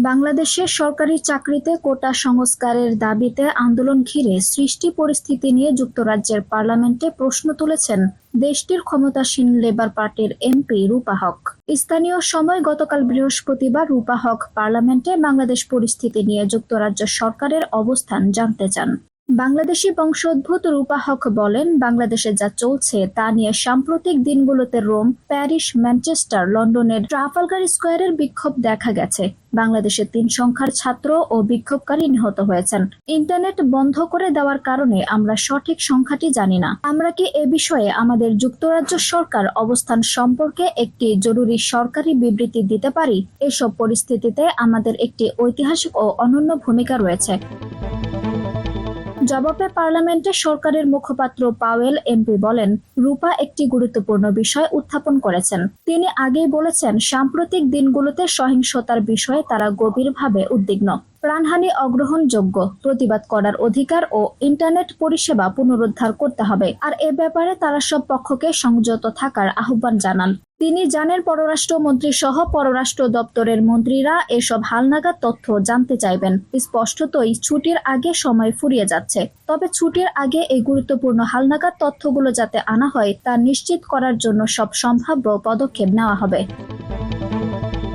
বাংলাদেশের সরকারি চাকরিতে কোটা সংস্কারের দাবিতে আন্দোলন ঘিরে সৃষ্টি পরিস্থিতি নিয়ে যুক্তরাজ্যের পার্লামেন্টে প্রশ্ন তুলেছেন দেশটির ক্ষমতাসীন লেবার পার্টির এমপি রূপা হক। স্থানীয় সময় গতকাল বৃহস্পতিবার রূপা হক পার্লামেন্টে বাংলাদেশ পরিস্থিতি নিয়ে যুক্তরাজ্য সরকারের অবস্থান জানতে চান। বাংলাদেশি বংশোদ্ভূত রূপা হক বলেন, বাংলাদেশে যা চলছে তা নিয়ে সাম্প্রতিক দিনগুলোতে রোম, প্যারিস, ম্যানচেস্টার, লন্ডনের ট্রাফালগার স্কোয়ারের বিক্ষোভ দেখা গেছে। বাংলাদেশে ৩ সংখ্যার ছাত্র ও বিক্ষোভকারী নিহত হয়েছেন। ইন্টারনেট বন্ধ করে দেওয়ার কারণে আমরা সঠিক সংখ্যাটি জানি না। আমরা কি এ বিষয়ে আমাদের যুক্তরাজ্য সরকার অবস্থান সম্পর্কে একটি জরুরি সরকারি বিবৃতি দিতে পারি? এসব পরিস্থিতিতে আমাদের একটি ঐতিহাসিক ও অনন্য ভূমিকা রয়েছে। জবাবে পার্লামেন্টে সরকারের মুখপাত্র পাওয়েল এমপি বলেন, রূপা একটি গুরুত্বপূর্ণ বিষয় উত্থাপন করেছেন। তিনি আগেই বলেছেন, সাম্প্রতিক দিনগুলোতে সহিংসতার বিষয়ে তারা গভীরভাবে উদ্বিগ্ন। প্রাণহানি অগ্রহণযোগ্য, প্রতিবাদ করার অধিকার ও ইন্টারনেট পরিষেবা পুনরুদ্ধার করতে হবে। আর এ ব্যাপারে তারা সব পক্ষকে সংযত থাকার আহ্বান জানান। তিনি জানেন, পররাষ্ট্রমন্ত্রী সহ পররাষ্ট্র দপ্তরের মন্ত্রীরা এসব হালনাগাদ তথ্য জানতে চাইবেন। স্পষ্টতই ছুটির আগে সময় ফুরিয়ে যাচ্ছে। তবে ছুটির আগে এই গুরুত্বপূর্ণ হালনাগাদ তথ্যগুলো যাতে আনা হয় তা নিশ্চিত করার জন্য সব সম্ভাব্য পদক্ষেপ নেওয়া হবে।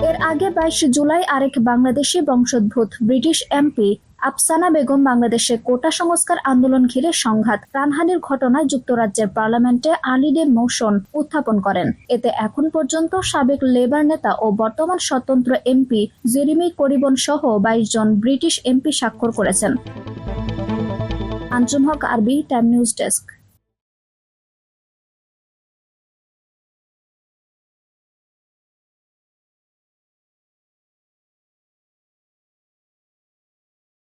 এর আগে ২২ জুলাই আরেক বাংলাদেশি বংশোদ্ভূত ব্রিটিশ এমপি আফসানা বেগম বাংলাদেশে কোটা সংস্কার আন্দোলন ঘিরে সংঘাত, প্রাণহানির ঘটনায় যুক্তরাজ্যের পার্লামেন্টে আর্লি ডে মোশন উত্থাপন করেন। এতে এখন পর্যন্ত সাবেক লেবার নেতা ও বর্তমান স্বতন্ত্র এমপি জেরেমি করিবন সহ ২২ জন ব্রিটিশ এমপি স্বাক্ষর করেছেন। আঞ্জুম হক, আরবি টাইম নিউজ ডেস্ক।